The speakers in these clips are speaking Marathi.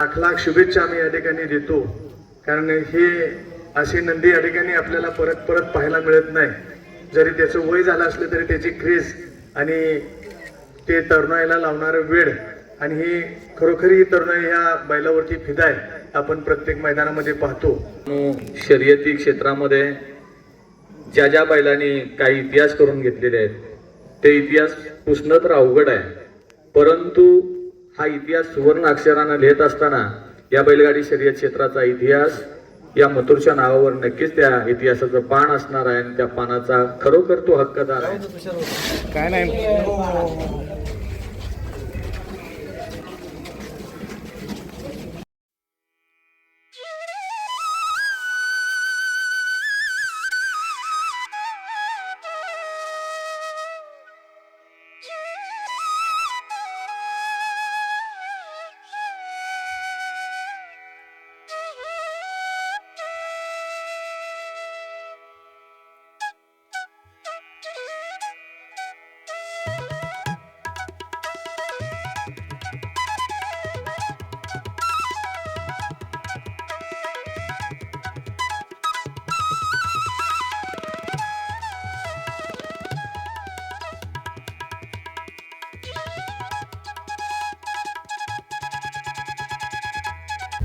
लाख लाख शुभेच्छा आम्ही या ठिकाणी देतो, कारण हे असे नंदी या ठिकाणी आपल्याला परत परत पाहायला मिळत नाही. जरी त्याचं वय झालं असलं तरी त्याची क्रेज आणि ते तरुणाईला लावणारं वेळ आणि ही खरोखर ही तरुणाई ह्या बैलावरती फिदा आहे. आपण प्रत्येक मैदानामध्ये पाहतो. शर्यती क्षेत्रामध्ये ज्या ज्या बैलांनी काही इतिहास करून घेतलेले आहेत ते इतिहास पुसणं तर अवघड आहे, परंतु हा इतिहास सुवर्ण अक्षरानं लिहित असताना या बैलगाडी शर्यत क्षेत्राचा इतिहास या मथुरच्या नावावर नक्कीच त्या इतिहासाचं पान असणार आहे आणि त्या पानाचा खरोखर तो हक्कदार आहे. काय नाही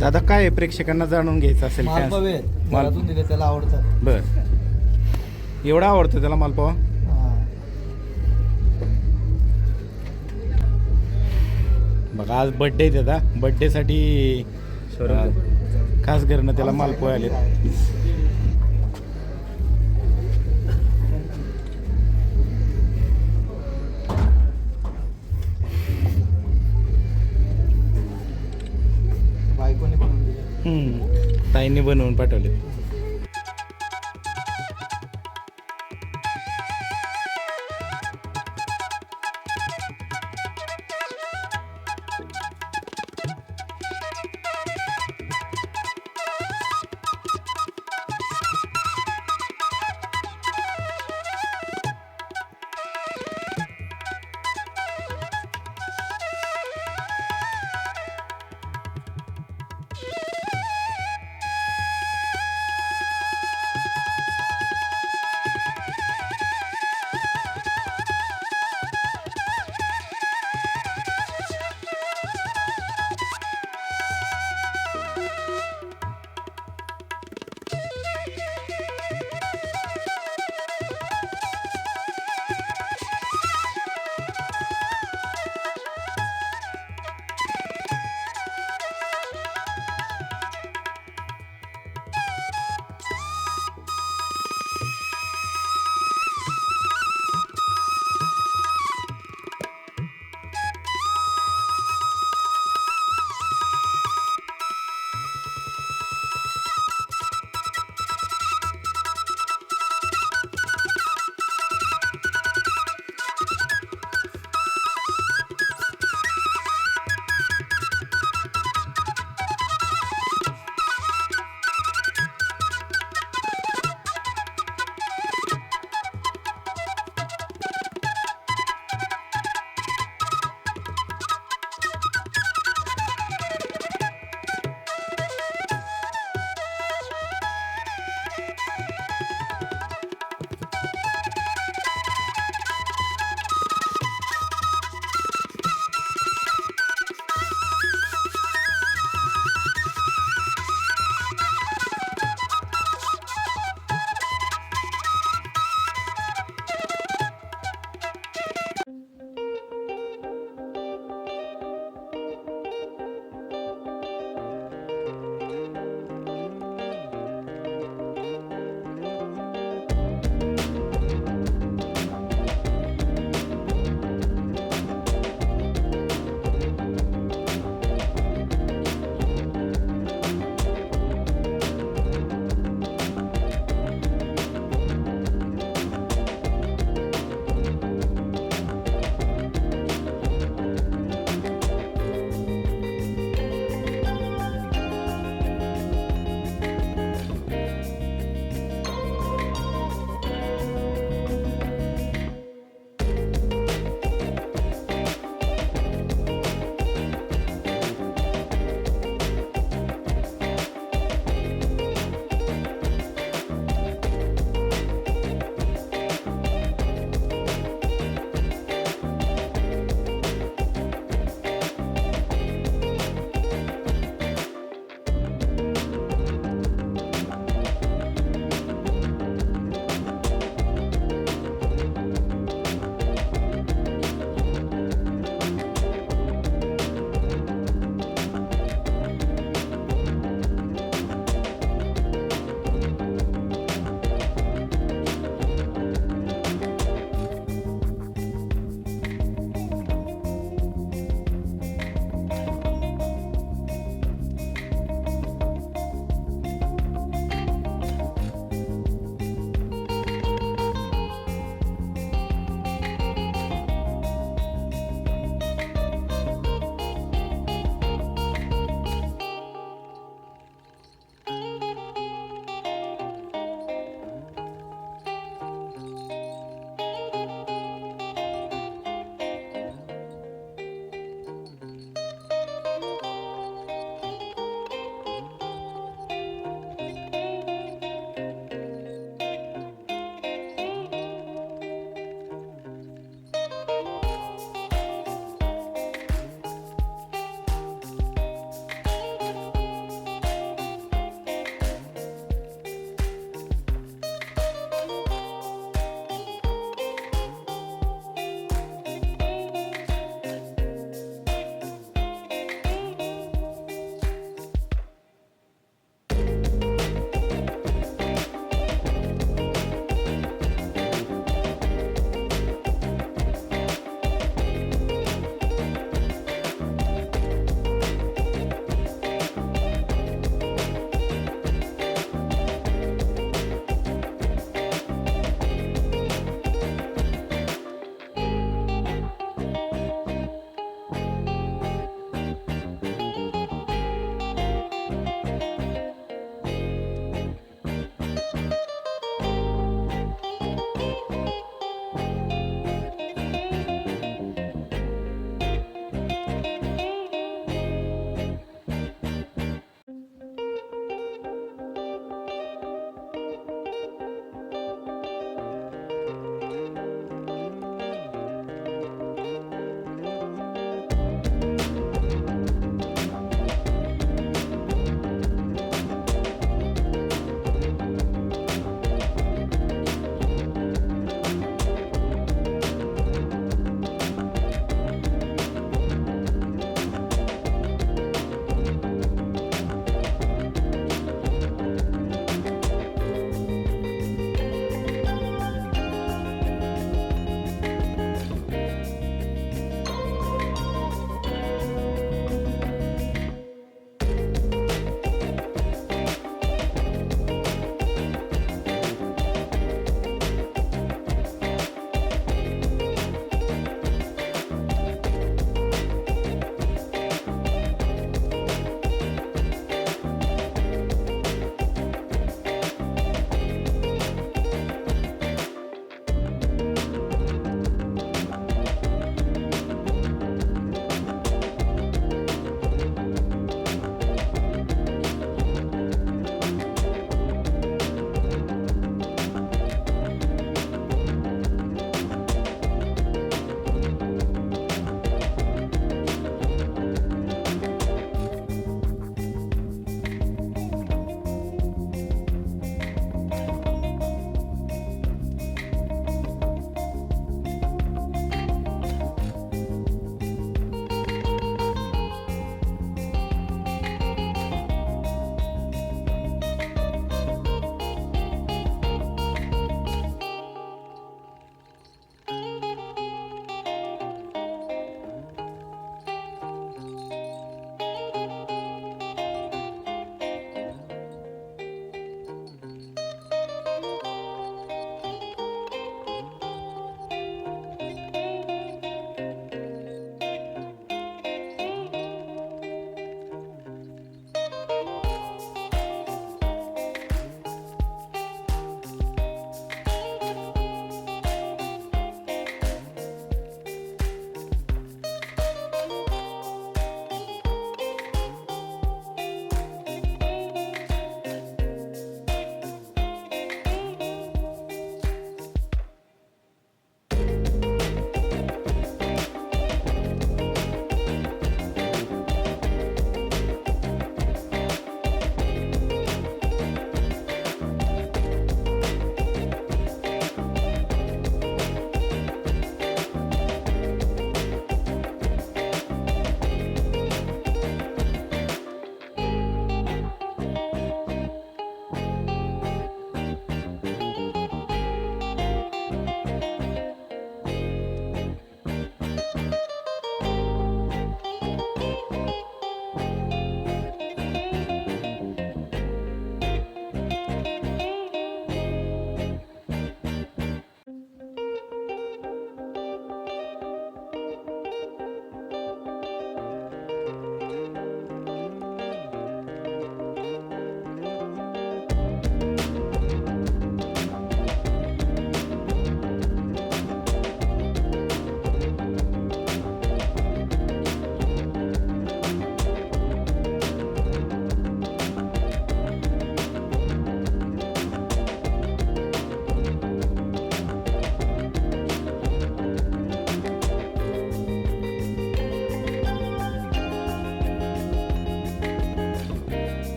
दादा, काय आहे प्रेक्षकांना जाणून घ्यायचं असेल? घरातून दिले त्याला आवडतात. बर, एवढा आवडतं त्याला मालपावा? बघा, आज बड्डे आहे त्याचा. बड्डेसाठी खास घरनं त्याला मालपोहे आले. बायकोने बनवून दिले. ताईंनी बनवून पाठवले.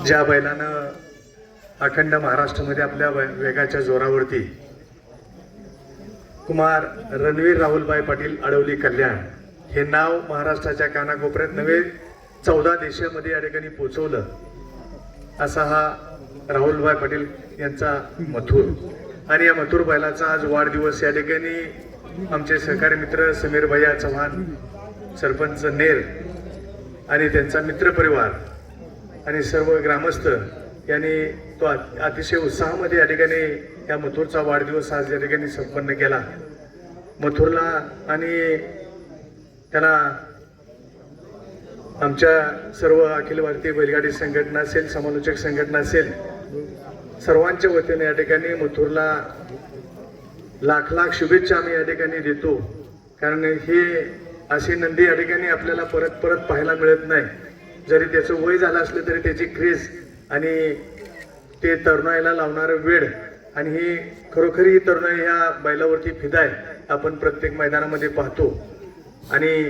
ज्या बैलानं अखंड महाराष्ट्रामध्ये आपल्या वेगाच्या जोरावरती कुमार रणवीर राहुलभाई पाटील अडवली कल्याण हे नाव महाराष्ट्राच्या कानाकोपऱ्यात नव्हे 14 देशामध्ये या ठिकाणी पोहोचवलं असा हा राहुलभाई पाटील यांचा मथुर आणि या मथुर बैलाचा आज वाढदिवस या ठिकाणी आमचे सहकारी मित्र समीर भैया चव्हाण सरपंच नेर आणि त्यांचा मित्रपरिवार आणि सर्व ग्रामस्थ यांनी तो अतिशय उत्साहामध्ये या ठिकाणी या मथुरचा वाढदिवस आज या ठिकाणी संपन्न केला. मथुरला आणि त्याला आमच्या सर्व अखिल भारतीय बैलगाडी संघटना असेल, समालोचक संघटना असेल, सर्वांच्या वतीने या ठिकाणी मथुरला लाख लाख शुभेच्छा आम्ही या ठिकाणी देतो. कारण हे अशी नंदी या ठिकाणी आपल्याला परत परत पाहायला मिळत नाही. जरी त्याचं वय झालं असलं तरी त्याची क्रेज आणि ते तरुणाईला लावणारं वेळ आणि ही खरोखरी ही तरुणाई ह्या बैलावरती फिदा आहे आपण प्रत्येक मैदानामध्ये पाहतो. आणि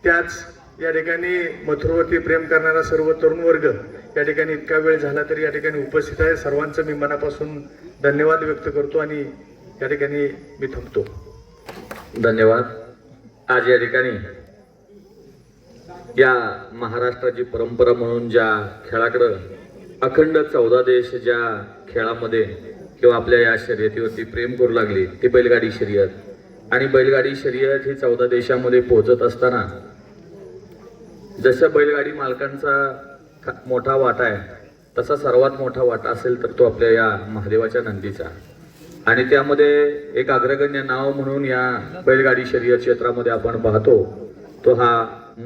त्याच या ठिकाणी मथुरवरती प्रेम करणारा सर्व तरुण वर्ग या ठिकाणी इतका वेळ झाला तरी या ठिकाणी उपस्थित आहे. सर्वांचं मी मनापासून धन्यवाद व्यक्त करतो आणि या ठिकाणी मी थांबतो. धन्यवाद. आज या ठिकाणी या महाराष्ट्राची परंपरा म्हणून ज्या खेळाकडं अखंड 14 देश ज्या खेळामध्ये किंवा आपल्या या शर्यतीवरती प्रेम करू लागले ती बैलगाडी शर्यत. आणि बैलगाडी शर्यत ही 14 देशामध्ये पोहोचत असताना जसं बैलगाडी मालकांचा मोठा वाटा आहे तसा सर्वात मोठा वाटा असेल तर तो आपल्या या महादेवाच्या नंदीचा. आणि त्यामध्ये एक अग्रगण्य नाव म्हणून या बैलगाडी शर्यत क्षेत्रामध्ये आपण पाहतो तो हा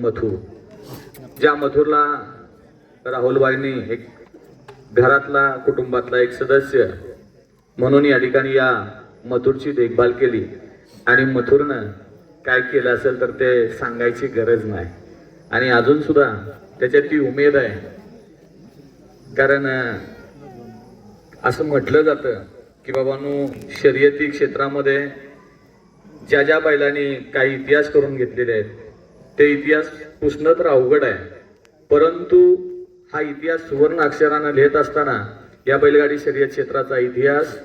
मथुर. ज्या मथुरला राहुलबाईंनी एक घरातला कुटुंबातला एक सदस्य म्हणून या ठिकाणी या मथुरची देखभाल केली. आणि मथुरनं काय केलं असेल तर ते सांगायची गरज नाही. आणि अजून सुद्धा त्याच्यात ती उमेद आहे. कारण असं म्हटलं जातं की बाबांनो, शर्यती क्षेत्रामध्ये ज्या ज्या बैलांनी काही इतिहास करून घेतलेले आहेत ते इतिहास पुसणं तर अवघड आहे. परंतु हा इतिहास सुवर्ण अक्षरानं लिहित असताना या बैलगाडी शर्यत क्षेत्राचा इतिहास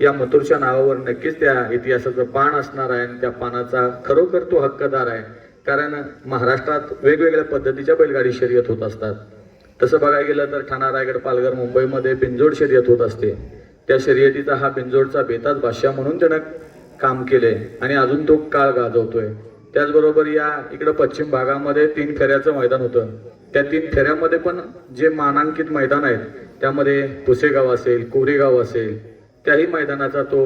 या मथुरच्या नावावर नक्कीच त्या इतिहासाचं पान असणार आहे. आणि त्या पानाचा खरोखर तो हक्कदार आहे. कारण महाराष्ट्रात वेगवेगळ्या पद्धतीच्या बैलगाडी शर्यत होत असतात. तसं बघायला गेलं तर ठाणा, रायगड, पालघर, मुंबईमध्ये बिनजोड शर्यत होत असते. त्या शर्यतीचा हा बिनजोडचा बेताज बादशाह म्हणून त्यानं काम केले आणि अजून तो काळ गाजवतोय. त्याचबरोबर या इकडं पश्चिम भागामध्ये 3 फेऱ्याचं मैदान होतं. त्या 3 फेऱ्यामध्ये पण जे मानांकित मैदान आहेत त्यामध्ये पुसेगाव असेल, कोरेगाव असेल, त्याही मैदानाचा तो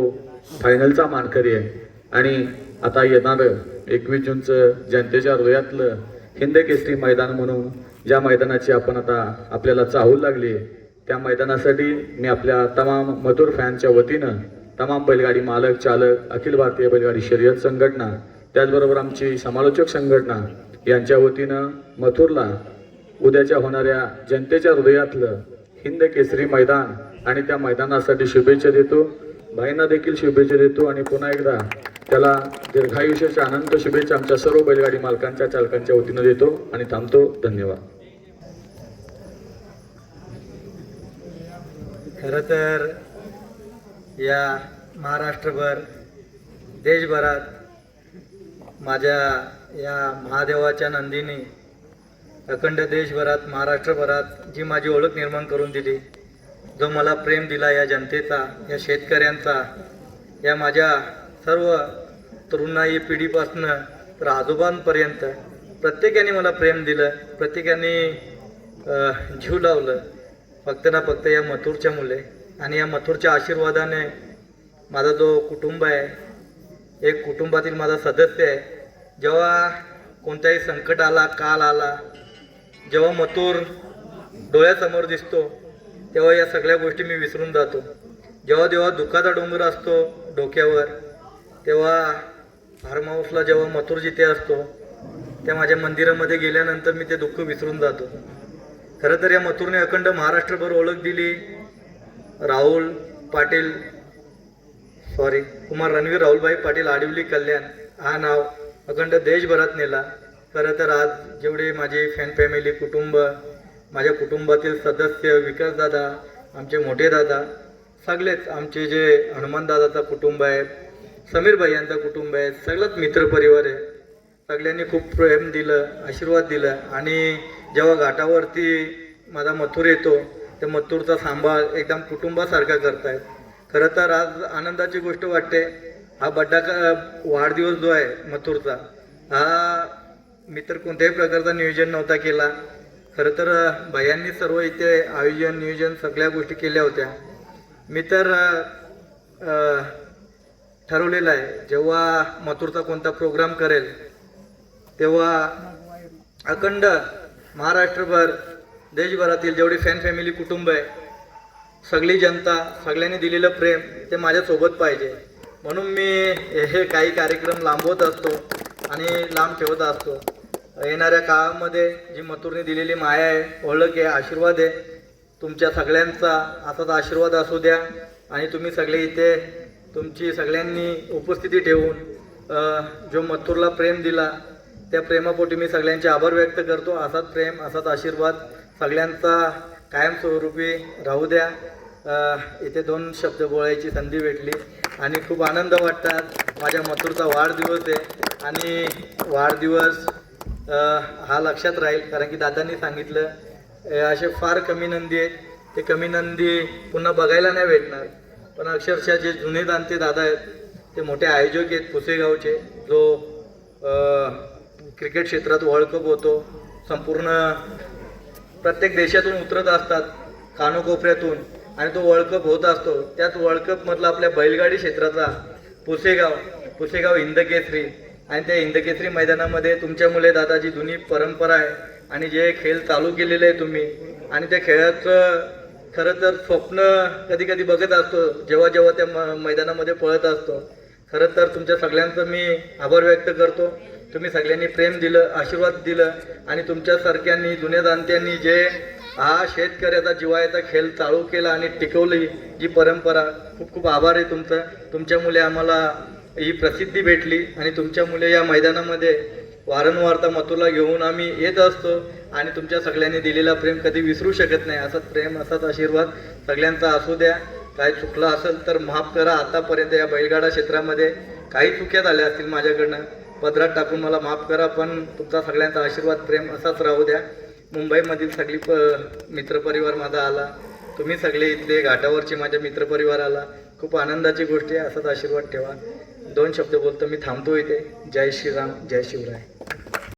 फायनलचा मानकरी आहे. आणि आता येणारं 21 जूनचं जनतेच्या हृदयातलं हिंद केसरी मैदान म्हणून ज्या मैदानाची आपण आता आपल्याला चाहूल लागली त्या मैदानासाठी मी आपल्या तमाम मथुर फॅनच्या वतीनं तमाम बैलगाडी मालक, चालक, अखिल भारतीय बैलगाडी शर्यत संघटना, त्याचबरोबर आमची समालोचक संघटना यांच्या वतीनं मथुरला उद्याच्या होणाऱ्या जनतेच्या हृदयातलं हिंद केसरी मैदान आणि त्या मैदानासाठी शुभेच्छा देतो. भाईंना देखील शुभेच्छा देतो आणि पुन्हा एकदा त्याला दीर्घायुष्याच्या अनंत शुभेच्छा आमच्या सर्व बैलगाडी मालकांच्या, चालकांच्या वतीनं देतो आणि थांबतो. धन्यवाद. खरं तर या महाराष्ट्रभर देशभरात माझ्या या महादेवाच्या नंदीने अखंड देशभरात महाराष्ट्रभरात जी माझी ओळख निर्माण करून दिली, जो मला प्रेम दिला या जनतेचा, या शेतकऱ्यांचा, या माझ्या सर्व तरुणाई पिढीपासनं तर आजोबांपर्यंत प्रत्येकाने मला प्रेम दिलं, प्रत्येकाने जीव लावलं, फक्त ना फक्त या मथुरच्या मुले. आणि या मथुरच्या आशीर्वादाने माझा जो कुटुंब आहे, एक कुटुंबातील माझा सदस्य आहे, जेव्हा कोणताही संकट आला, काल आला, जेव्हा मथुर डोळ्यासमोर दिसतो तेव्हा या सगळ्या गोष्टी मी विसरून जातो. जेव्हा जेव्हा दुःखाचा डोंगर असतो डोक्यावर, तेव्हा फार्म हाऊसला जेव्हा मथुर जिथे असतो त्या माझ्या मंदिरामध्ये गेल्यानंतर मी ते दुःख विसरून जातो. खरं तर या मथुरने अखंड महाराष्ट्रभर ओळख दिली. राहुल पाटील कुमार रणवीर राहुलभाई पाटील आडिवली कल्याण हा नाव अखंड देशभरात नेला. खरं तर आज जेवढे माझे फॅन फॅमिली कुटुंब, माझ्या कुटुंबातील सदस्य, विकासदादा, आमचे मोठे दादा, सगळेच आमचे जे हनुमानदादाचा कुटुंब आहे, समीरभाई यांचा कुटुंब आहे, सगळंच मित्रपरिवार आहे, सगळ्यांनी खूप प्रेम दिलं, आशीर्वाद दिला. आणि जेव्हा घाटावरती माझा मथुर येतो त्या मथुरचा सांभाळ एकदम कुटुंबासारखा करतायत. खरं तर आज आनंदाची गोष्ट वाटते. हा वाढदिवस जो आहे मथुरचा, हा मी तर कोणत्याही प्रकारचा नियोजन नव्हता केला. खरं तर भैयांनी सर्व इथे आयोजन नियोजन सगळ्या गोष्टी केल्या होत्या. मी तर ठरवलेलं आहे जेव्हा मथुरचा कोणता प्रोग्राम करेल तेव्हा अखंड महाराष्ट्रभर देशभरातील जेवढी फॅन फॅमिली कुटुंब आहे, सगळी जनता, सगळ्यांनी दिलेलं प्रेम ते माझ्यासोबत पाहिजे. म्हणून मी हे काही कार्यक्रम लांबवत असतो आणि लांब ठेवत असतो. येणाऱ्या काळामध्ये जी मथुरने दिलेली माया आहे, ओळख आहे, आशीर्वाद आहे, तुमच्या सगळ्यांचा असाच आशीर्वाद असू द्या. आणि तुम्ही सगळे इथे तुमची सगळ्यांनी उपस्थिती ठेवून जो मथुरला प्रेम दिला त्या प्रेमापोटी मी सगळ्यांचे आभार व्यक्त करतो. असाच प्रेम, असाच आशीर्वाद सगळ्यांचा कायमस्वरूपी राहू द्या. इथे 2 शब्द बोलायची संधी भेटली आणि खूप आनंद वाटतात. माझ्या मथुरचा वाढदिवस आहे आणि वाढदिवस हा लक्षात राहील, कारण की दादांनी सांगितलं असे फार कमी नंदी आहेत, ते कमी नंदी पुन्हा बघायला नाही भेटणार. पण अक्षरशः जे जुने दांते दादा आहेत ते मोठे आयोजक आहेत पुसेगावचे, जो क्रिकेट क्षेत्रात वर्ल्ड कप होतो, संपूर्ण प्रत्येक देशातून उतरत असतात कानोकोपऱ्यातून आणि तो वर्ल्ड कप होत असतो. त्याच वर्ल्ड कपमधला आपल्या बैलगाडी क्षेत्राचा पुसेगाव हिंदकेसरी, आणि त्या हिंदकेसरी मैदानामध्ये तुमच्या मुले दादाजी जुनी परंपरा आहे आणि जे खेळ चालू केलेले आहे तुम्ही, आणि त्या खेळाचं खरं तर स्वप्न कधी कधी बघत असतो जेव्हा जेव्हा त्या मैदानामध्ये पळत असतो. खरं तर तुमच्या सगळ्यांचं मी आभार व्यक्त करतो. तुम्ही सगळ्यांनी प्रेम दिलं, आशीर्वाद दिलं आणि तुमच्यासारख्यांनी जुन्या जाणत्यांनी जे हा शेतकऱ्याचा जिव्हाळ्याचा खेळ चालू केला आणि टिकवली जी परंपरा, खूप खूप आभार आहे तुमचं. तुमच्यामुळे आम्हाला ही प्रसिद्धी भेटली आणि तुमच्यामुळे या मैदानामध्ये वारंवारता मथुरला घेऊन आम्ही येत असतो आणि तुमच्या सगळ्यांनी दिलेला प्रेम कधी विसरू शकत नाही. असाच प्रेम, असाच आशीर्वाद सगळ्यांचा असू द्या. काय चुकलं असेल तर माफ करा. आतापर्यंत या बैलगाडा क्षेत्रामध्ये काही चुक्या झाल्या असतील माझ्याकडनं, पदरात टाकून मला माफ करा. पण तुमचा सगळ्यांचा आशीर्वाद, प्रेम असाच राहू द्या. मुंबईमधील सगळी मित्रपरिवार माझा आला, तुम्ही सगळे इथले घाटावरचे माझ्या मित्रपरिवार आला, खूप आनंदाची गोष्ट आहे. असाच आशीर्वाद ठेवा. 2 शब्द बोलतो मी थांबतो इथे. जय श्रीराम, जय शिवराय.